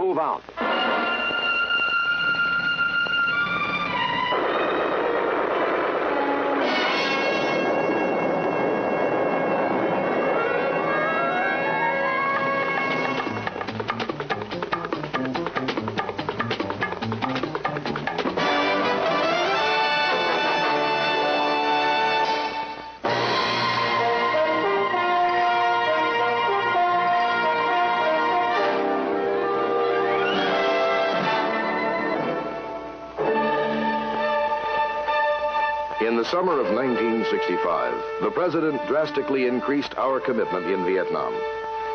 Move out. In the summer of 1965, the President drastically increased our commitment in Vietnam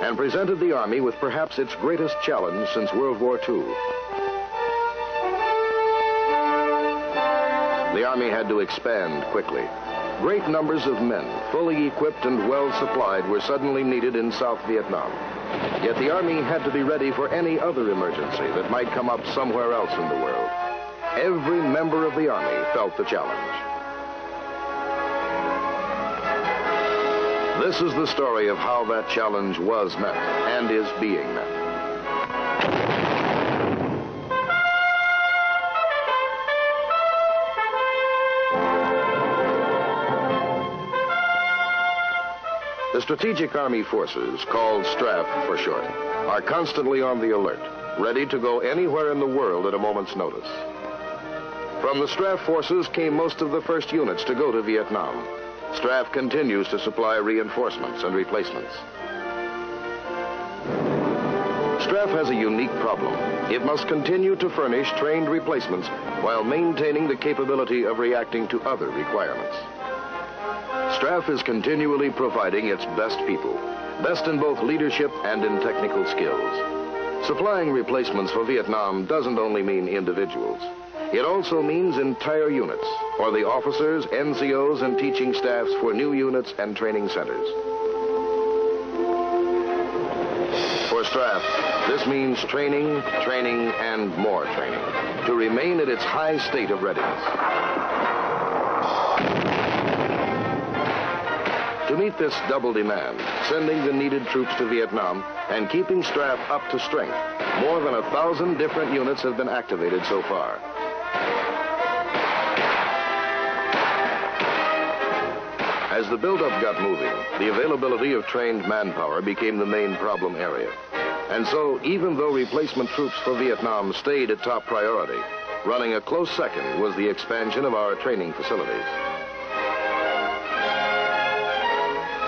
and presented the Army with perhaps its greatest challenge since World War II. The Army had to expand quickly. Great numbers of men, fully equipped and well supplied, were suddenly needed in South Vietnam. Yet the Army had to be ready for any other emergency that might come up somewhere else in the world. Every member of the Army felt the challenge. This is the story of how that challenge was met and is being met. The Strategic Army Forces, called STRAF for short, are constantly on the alert, ready to go anywhere in the world at a moment's notice. From the STRAF forces came most of the first units to go to Vietnam. STRAF continues to supply reinforcements and replacements. STRAF has a unique problem. It must continue to furnish trained replacements while maintaining the capability of reacting to other requirements. STRAF is continually providing its best people, best in both leadership and in technical skills. Supplying replacements for Vietnam doesn't only mean individuals. It also means entire units, or the officers, NCOs, and teaching staffs for new units and training centers. For STRAF, this means training, training, and more training to remain at its high state of readiness. To meet this double demand, sending the needed troops to Vietnam and keeping STRAF up to strength, more than 1,000 different units have been activated so far. As the buildup got moving, the availability of trained manpower became the main problem area. And so, even though replacement troops for Vietnam stayed a top priority, running a close second was the expansion of our training facilities.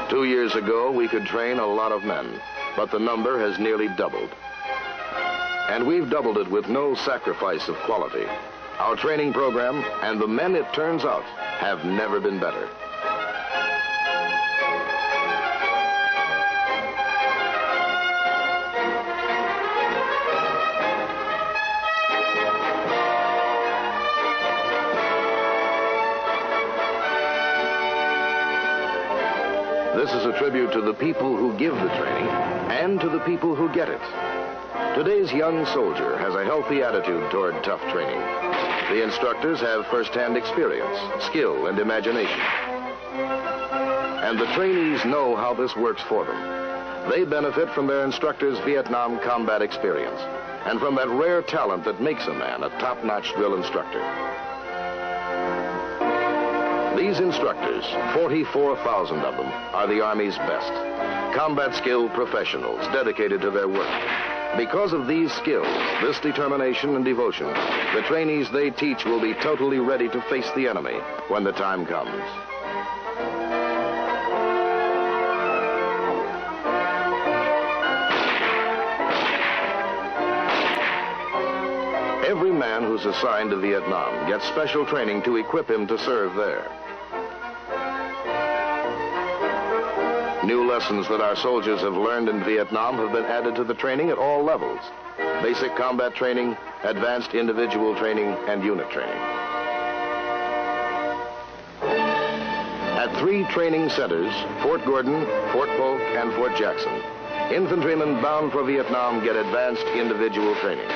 2 years ago, we could train a lot of men, but the number has nearly doubled. And we've doubled it with no sacrifice of quality. Our training program and the men, it turns out, have never been better. This is a tribute to the people who give the training and to the people who get it. Today's young soldier has a healthy attitude toward tough training. The instructors have first-hand experience, skill, and imagination. And the trainees know how this works for them. They benefit from their instructors' Vietnam combat experience and from that rare talent that makes a man a top-notch drill instructor. These instructors, 44,000 of them, are the Army's best. Combat skilled professionals dedicated to their work. Because of these skills, this determination and devotion, the trainees they teach will be totally ready to face the enemy when the time comes. Every man who's assigned to Vietnam gets special training to equip him to serve there. New lessons that our soldiers have learned in Vietnam have been added to the training at all levels: basic combat training, advanced individual training, and unit training. At 3 training centers, Fort Gordon, Fort Polk, and Fort Jackson, infantrymen bound for Vietnam get advanced individual training.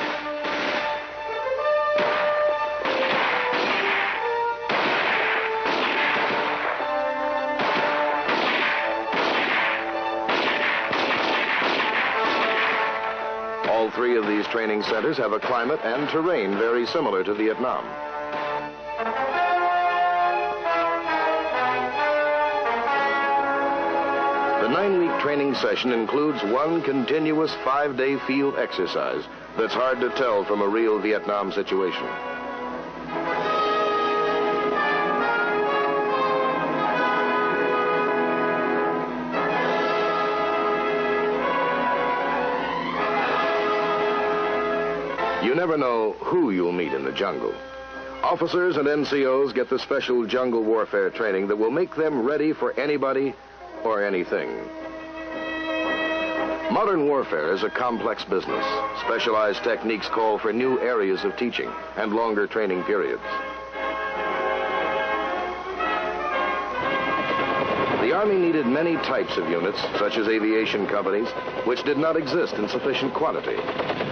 three of these training centers have a climate and terrain very similar to Vietnam. The 9-week training session includes one continuous 5-day field exercise that's hard to tell from a real Vietnam situation. You never know who you'll meet in the jungle. Officers and NCOs get the special jungle warfare training that will make them ready for anybody or anything. Modern warfare is a complex business. Specialized techniques call for new areas of teaching and longer training periods. The Army needed many types of units, such as aviation companies, which did not exist in sufficient quantity.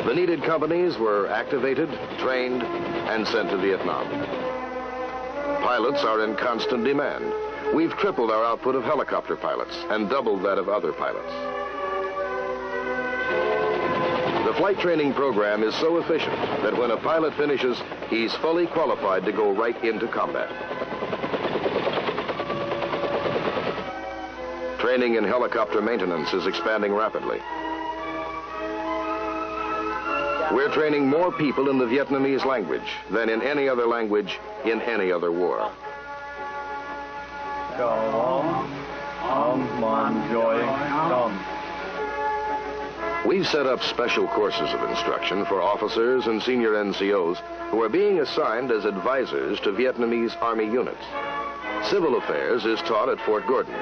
The needed companies were activated, trained, and sent to Vietnam. Pilots are in constant demand. We've tripled our output of helicopter pilots and doubled that of other pilots. The flight training program is so efficient that when a pilot finishes, he's fully qualified to go right into combat. Training in helicopter maintenance is expanding rapidly. We're training more people in the Vietnamese language than in any other language in any other war. We've set up special courses of instruction for officers and senior NCOs who are being assigned as advisors to Vietnamese Army units. Civil affairs is taught at Fort Gordon.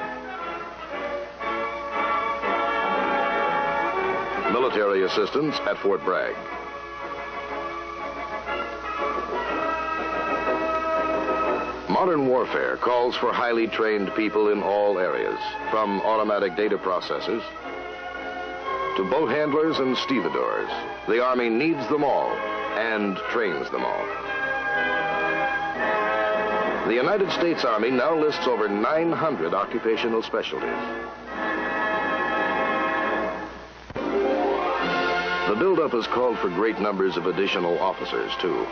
Military assistance at Fort Bragg. Modern warfare calls for highly trained people in all areas, from automatic data processors to boat handlers and stevedores. The Army needs them all and trains them all. The United States Army now lists over 900 occupational specialties. The buildup has called for great numbers of additional officers, too.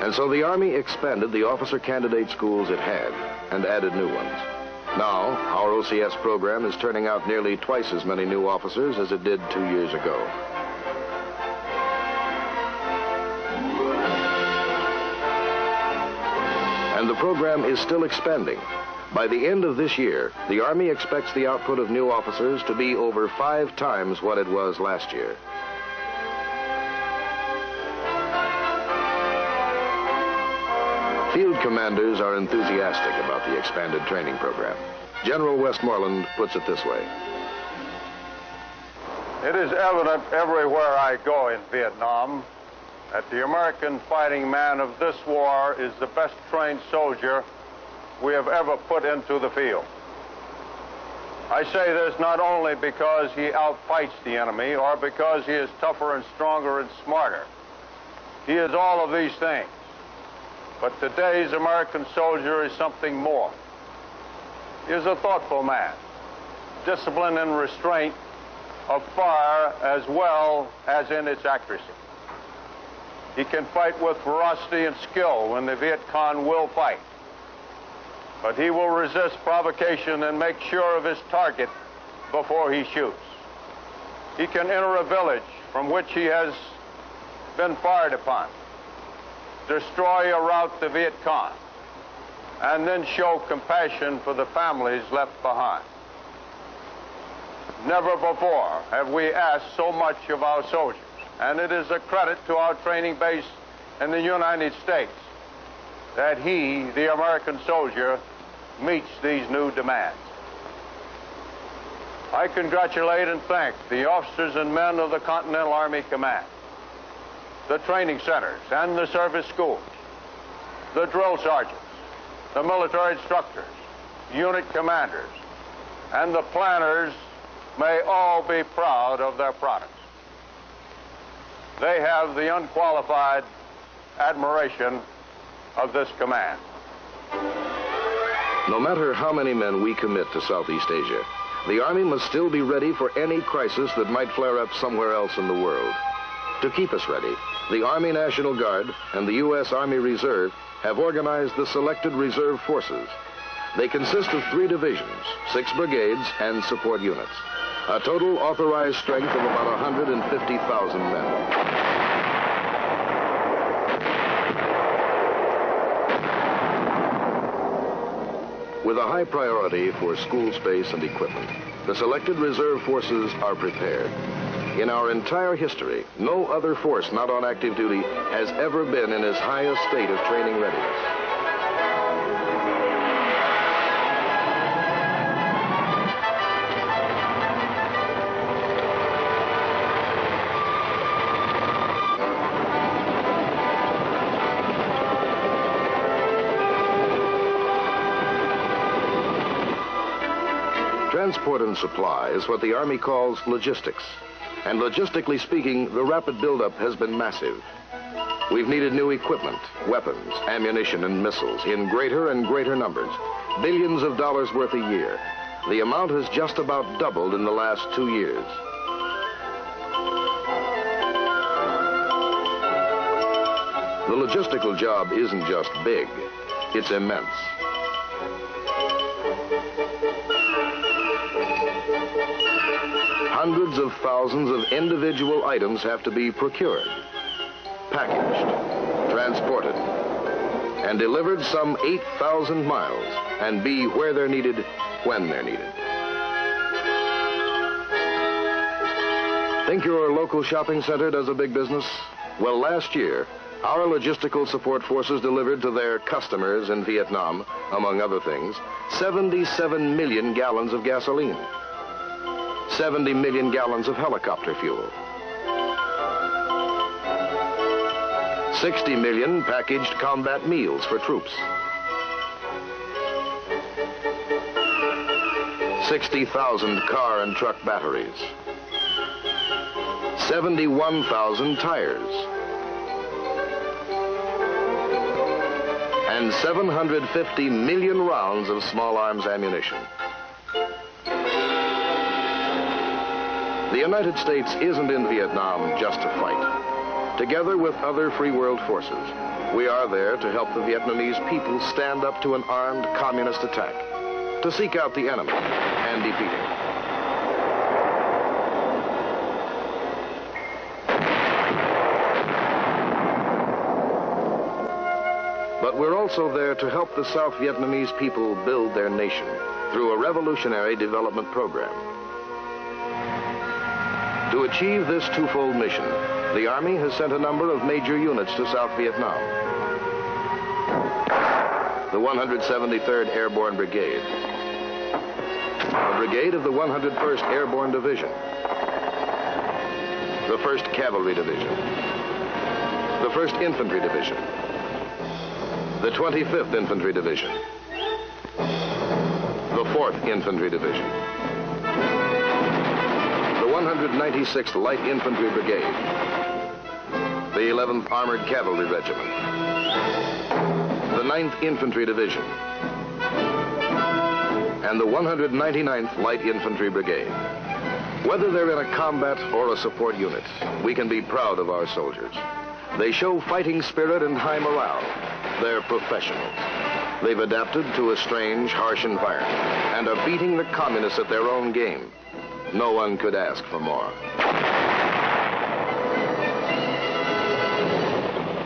And so the Army expanded the officer candidate schools it had and added new ones. Now, our OCS program is turning out nearly twice as many new officers as it did 2 years ago. And the program is still expanding. By the end of this year, the Army expects the output of new officers to be over 5 times what it was last year. Field commanders are enthusiastic about the expanded training program. General Westmoreland puts it this way. It is evident everywhere I go in Vietnam that the American fighting man of this war is the best trained soldier we have ever put into the field. I say this not only because he outfights the enemy or because he is tougher and stronger and smarter. He is all of these things. But today's American soldier is something more. He is a thoughtful man, discipline and restraint of fire as well as in its accuracy. He can fight with ferocity and skill when the Viet Cong will fight. But he will resist provocation and make sure of his target before he shoots. He can enter a village from which he has been fired upon, destroy or rout the Viet Cong, and then show compassion for the families left behind. Never before have we asked so much of our soldiers, and it is a credit to our training base in the United States that he, the American soldier, meets these new demands. I congratulate and thank the officers and men of the Continental Army Command, the training centers and the service schools, the drill sergeants, the military instructors, unit commanders, and the planners may all be proud of their products. They have the unqualified admiration of this command. No matter how many men we commit to Southeast Asia, the Army must still be ready for any crisis that might flare up somewhere else in the world. To keep us ready, the Army National Guard and the U.S. Army Reserve have organized the Selected Reserve Forces. They consist of 3 divisions, 6 brigades, and support units. A total authorized strength of about 150,000 men. With a high priority for school space and equipment, the Selected Reserve Forces are prepared. In our entire history, no other force not on active duty has ever been in as high a state of training readiness. Transport and supply is what the Army calls logistics. And logistically speaking, the rapid buildup has been massive. We've needed new equipment, weapons, ammunition, and missiles in greater and greater numbers, billions of dollars worth a year. The amount has just about doubled in the last 2 years. The logistical job isn't just big, it's immense. Hundreds of thousands of individual items have to be procured, packaged, transported, and delivered some 8,000 miles and be where they're needed, when they're needed. Think your local shopping center does a big business? Well, last year, our logistical support forces delivered to their customers in Vietnam, among other things, 77 million gallons of gasoline. 70 million gallons of helicopter fuel. 60 million packaged combat meals for troops. 60,000 car and truck batteries. 71,000 tires. And 750 million rounds of small arms ammunition. The United States isn't in Vietnam just to fight. Together with other free world forces, we are there to help the Vietnamese people stand up to an armed communist attack, to seek out the enemy and defeat him. But we're also there to help the South Vietnamese people build their nation through a revolutionary development program. To achieve this twofold mission, the Army has sent a number of major units to South Vietnam. The 173rd Airborne Brigade, a brigade of the 101st Airborne Division, the 1st Cavalry Division, the 1st Infantry Division, the 25th Infantry Division, the 4th Infantry Division, the 196th Light Infantry Brigade, the 11th Armored Cavalry Regiment, the 9th Infantry Division, and the 199th Light Infantry Brigade. Whether they're in a combat or a support unit, we can be proud of our soldiers. They show fighting spirit and high morale. They're professionals. They've adapted to a strange, harsh environment and are beating the communists at their own game. No one could ask for more.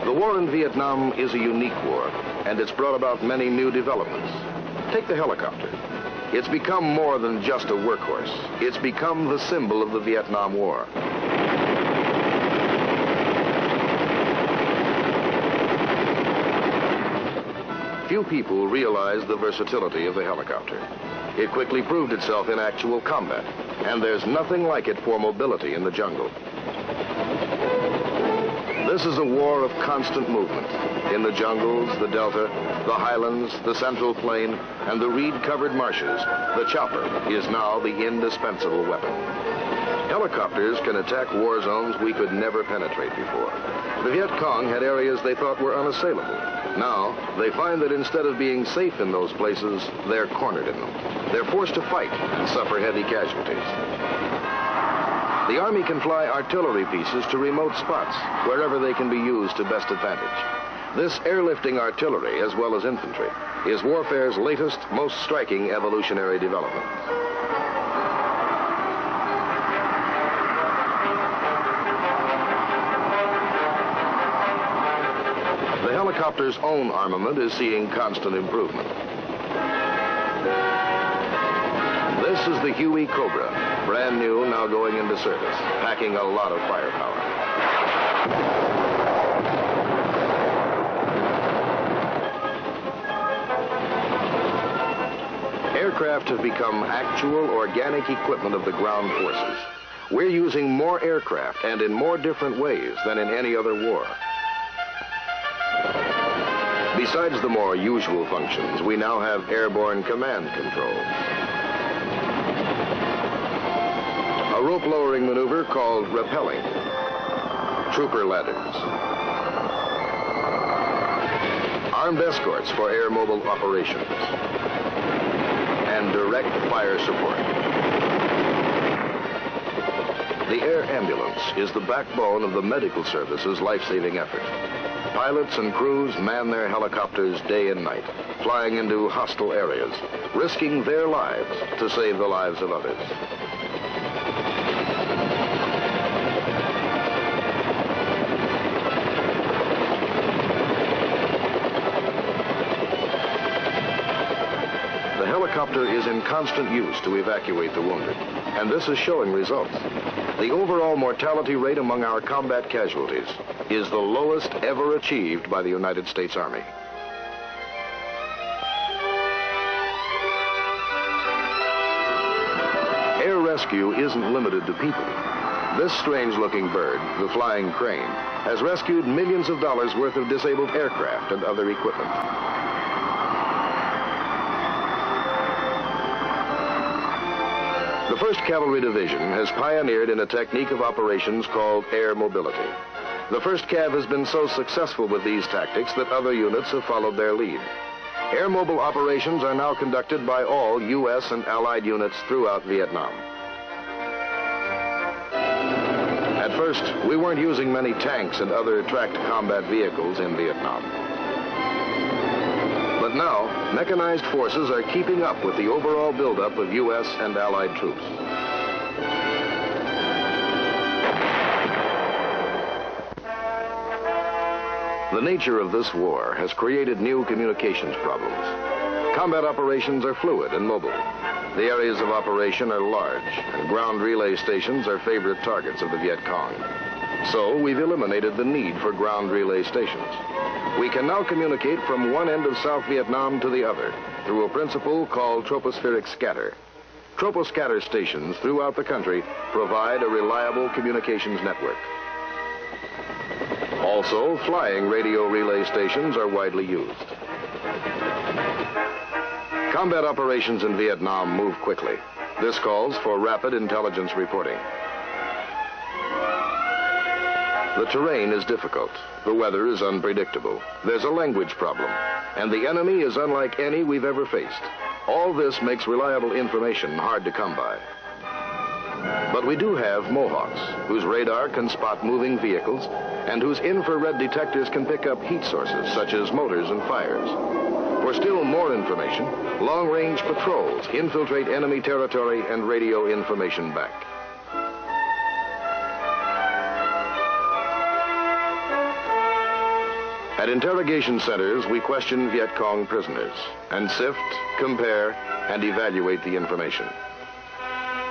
The war in Vietnam is a unique war, and it's brought about many new developments. Take the helicopter. It's become more than just a workhorse. It's become the symbol of the Vietnam War. Few people realize the versatility of the helicopter. It quickly proved itself in actual combat, and there's nothing like it for mobility in the jungle. This is a war of constant movement. In the jungles, the delta, the highlands, the central plain, and the reed-covered marshes, the chopper is now the indispensable weapon. Helicopters can attack war zones we could never penetrate before. The Viet Cong had areas they thought were unassailable. Now, they find that instead of being safe in those places, they're cornered in them. They're forced to fight and suffer heavy casualties. The Army can fly artillery pieces to remote spots, wherever they can be used to best advantage. This airlifting artillery, as well as infantry, is warfare's latest, most striking evolutionary development. The helicopter's own armament is seeing constant improvement. This is the Huey Cobra, brand new, now going into service, packing a lot of firepower. Aircraft have become actual, organic equipment of the ground forces. We're using more aircraft and in more different ways than in any other war. Besides the more usual functions, we now have airborne command control. A rope-lowering maneuver called rappelling. Trooper ladders. Armed escorts for air mobile operations. And direct fire support. The air ambulance is the backbone of the medical service's life-saving effort. Pilots and crews man their helicopters day and night, flying into hostile areas, risking their lives to save the lives of others. The helicopter is in constant use to evacuate the wounded, and this is showing results. The overall mortality rate among our combat casualties is the lowest ever achieved by the United States Army. Air rescue isn't limited to people. This strange-looking bird, the flying crane, has rescued millions of dollars worth of disabled aircraft and other equipment. The 1st Cavalry Division has pioneered in a technique of operations called air mobility. The 1st Cav has been so successful with these tactics that other units have followed their lead. Air mobile operations are now conducted by all U.S. and Allied units throughout Vietnam. At first, we weren't using many tanks and other tracked combat vehicles in Vietnam. But now, mechanized forces are keeping up with the overall buildup of U.S. and Allied troops. The nature of this war has created new communications problems. Combat operations are fluid and mobile. The areas of operation are large, and ground relay stations are favorite targets of the Viet Cong. So we've eliminated the need for ground relay stations. We can now communicate from one end of South Vietnam to the other through a principle called tropospheric scatter. Troposcatter stations throughout the country provide a reliable communications network. Also, flying radio relay stations are widely used. Combat operations in Vietnam move quickly. This calls for rapid intelligence reporting. The terrain is difficult. The weather is unpredictable. There's a language problem, and the enemy is unlike any we've ever faced. All this makes reliable information hard to come by. But we do have Mohawks, whose radar can spot moving vehicles and whose infrared detectors can pick up heat sources such as motors and fires. For still more information, long-range patrols infiltrate enemy territory and radio information back. At interrogation centers, we question Viet Cong prisoners and sift, compare, and evaluate the information.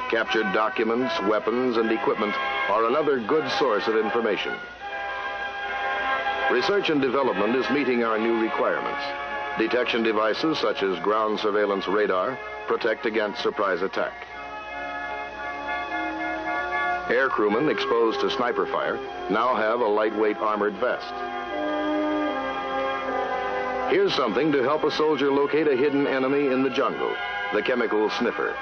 Captured documents, weapons, and equipment are another good source of information. Research and development is meeting our new requirements. Detection devices such as ground surveillance radar protect against surprise attack. Air crewmen exposed to sniper fire now have a lightweight armored vest. Here's something to help a soldier locate a hidden enemy in the jungle, the chemical sniffer.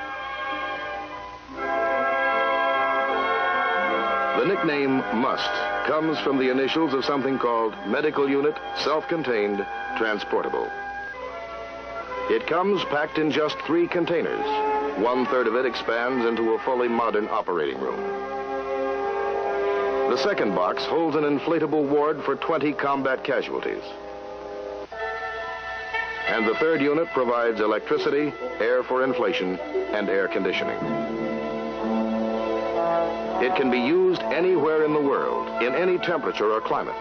The nickname MUST comes from the initials of something called Medical Unit Self-Contained Transportable. It comes packed in just 3 containers. 1/3 of it expands into a fully modern operating room. The second box holds an inflatable ward for 20 combat casualties. And the third unit provides electricity, air for inflation, and air conditioning. It can be used anywhere in the world, in any temperature or climate.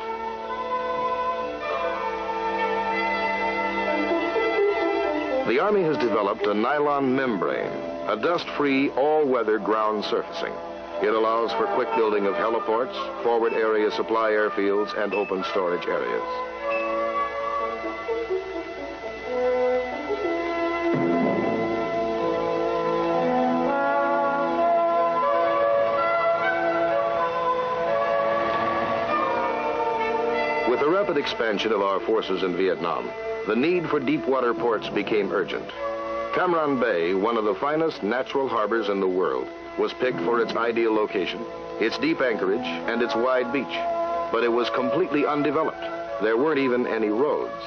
The Army has developed a nylon membrane, a dust-free, all-weather ground surfacing. It allows for quick building of heliports, forward area supply airfields, and open storage areas. With the rapid expansion of our forces in Vietnam, the need for deep water ports became urgent. Cam Ranh Bay, one of the finest natural harbors in the world, was picked for its ideal location, its deep anchorage, and its wide beach. But it was completely undeveloped. There weren't even any roads.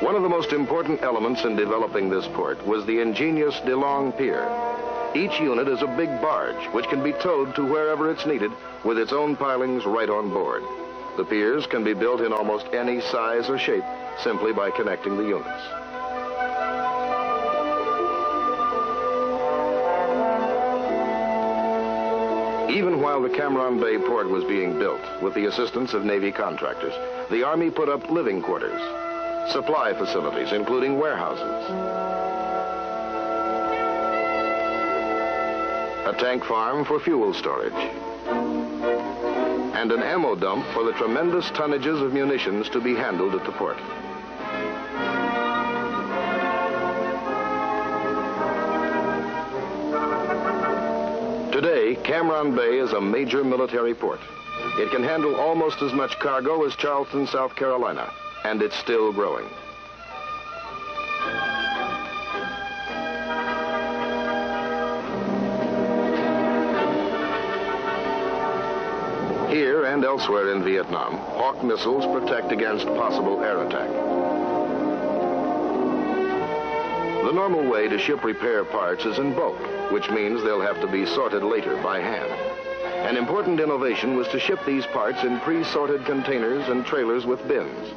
One of the most important elements in developing this port was the ingenious De Long Pier. Each unit is a big barge, which can be towed to wherever it's needed with its own pilings right on board. The piers can be built in almost any size or shape simply by connecting the units. Even while the Cam Ranh Bay port was being built, with the assistance of Navy contractors, the Army put up living quarters, supply facilities, including warehouses, a tank farm for fuel storage, and an ammo dump for the tremendous tonnages of munitions to be handled at the port. Today, Cam Ranh Bay is a major military port. It can handle almost as much cargo as Charleston, South Carolina, and it's still growing. Here and elsewhere in Vietnam, Hawk missiles protect against possible air attack. The normal way to ship repair parts is in bulk, which means they'll have to be sorted later by hand. An important innovation was to ship these parts in pre-sorted containers and trailers with bins.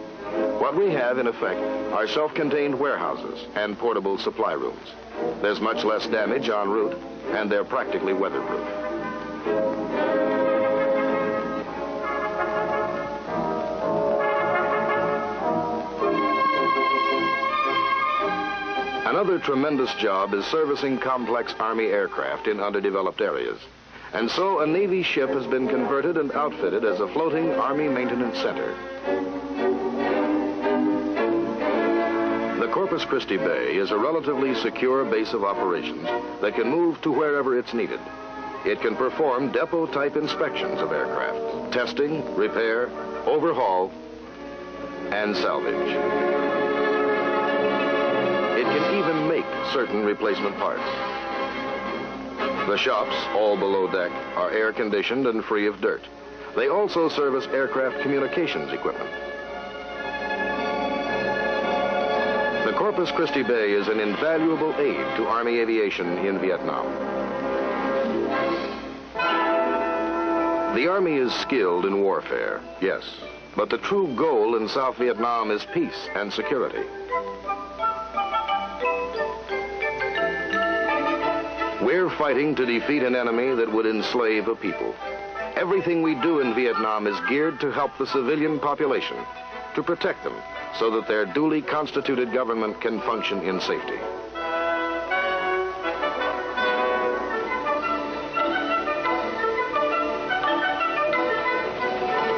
What we have, in effect, are self-contained warehouses and portable supply rooms. There's much less damage en route, and they're practically weatherproof. Another tremendous job is servicing complex Army aircraft in underdeveloped areas. And so a Navy ship has been converted and outfitted as a floating Army maintenance center. The Corpus Christi Bay is a relatively secure base of operations that can move to wherever it's needed. It can perform depot-type inspections of aircraft, testing, repair, overhaul, and salvage. It can even make certain replacement parts. The shops, all below deck, are air-conditioned and free of dirt. They also service aircraft communications equipment. The Corpus Christi Bay is an invaluable aid to Army aviation in Vietnam. The Army is skilled in warfare, yes, but the true goal in South Vietnam is peace and security. We're fighting to defeat an enemy that would enslave a people. Everything we do in Vietnam is geared to help the civilian population, to protect them, so that their duly constituted government can function in safety.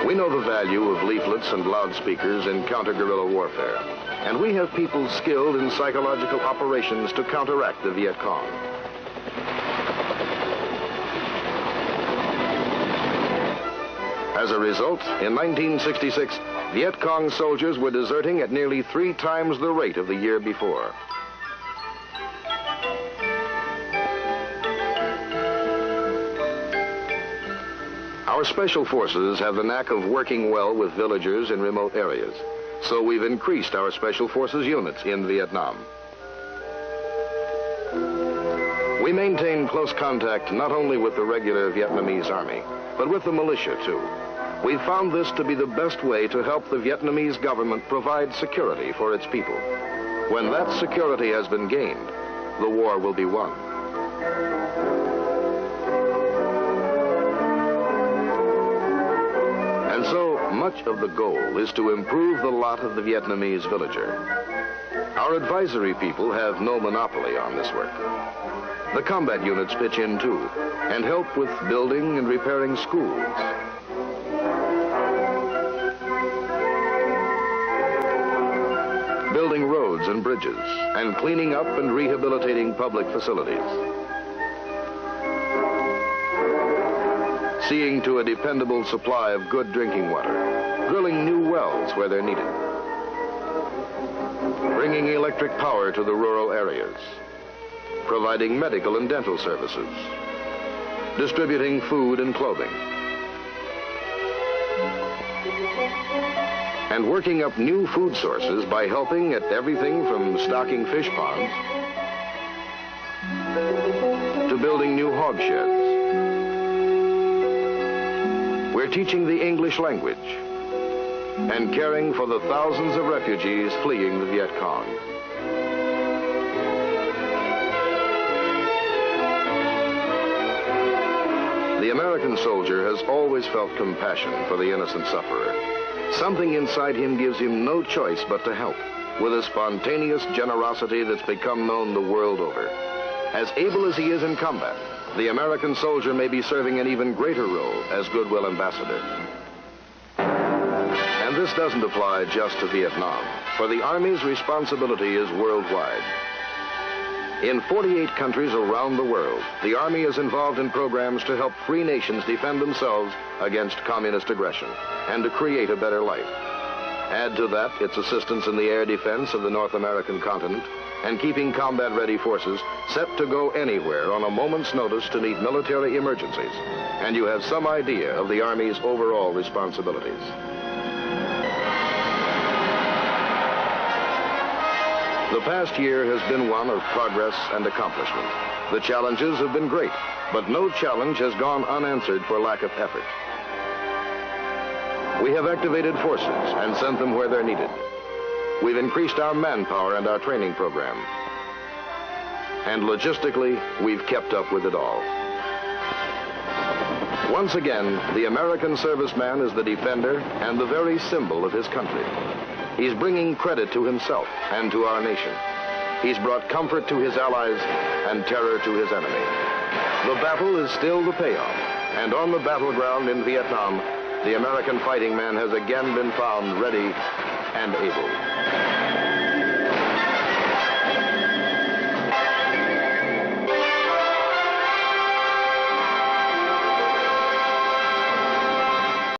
We know the value of leaflets and loudspeakers in counter-guerrilla warfare, and we have people skilled in psychological operations to counteract the Viet Cong. As a result, in 1966, Viet Cong soldiers were deserting at nearly 3 times the rate of the year before. Our special forces have the knack of working well with villagers in remote areas, so we've increased our special forces units in Vietnam. We maintain close contact not only with the regular Vietnamese army, but with the militia too. We've found this to be the best way to help the Vietnamese government provide security for its people. When that security has been gained, the war will be won. And so much of the goal is to improve the lot of the Vietnamese villager. Our advisory people have no monopoly on this work. The combat units pitch in too, and help with building and repairing schools. Building roads and bridges, and cleaning up and rehabilitating public facilities. Seeing to a dependable supply of good drinking water, drilling new wells where they're needed. Bringing electric power to the rural areas. Providing medical and dental services. Distributing food and clothing. And working up new food sources by helping at everything from stocking fish ponds to building new hog sheds. We're teaching the English language and caring for the thousands of refugees fleeing the Viet Cong. The American soldier has always felt compassion for the innocent sufferer. Something inside him gives him no choice but to help, with a spontaneous generosity that's become known the world over. As able as he is in combat, the American soldier may be serving an even greater role as goodwill ambassador. And this doesn't apply just to Vietnam, for the Army's responsibility is worldwide. In 48 countries around the world, the Army is involved in programs to help free nations defend themselves against communist aggression and to create a better life. Add to that its assistance in the air defense of the North American continent and keeping combat-ready forces set to go anywhere on a moment's notice to meet military emergencies, and you have some idea of the Army's overall responsibilities. The past year has been one of progress and accomplishment. The challenges have been great, but no challenge has gone unanswered for lack of effort. We have activated forces and sent them where they're needed. We've increased our manpower and our training program. And logistically, we've kept up with it all. Once again, the American serviceman is the defender and the very symbol of his country. He's bringing credit to himself and to our nation. He's brought comfort to his allies and terror to his enemy. The battle is still the payoff, and on the battleground in Vietnam, the American fighting man has again been found ready and able.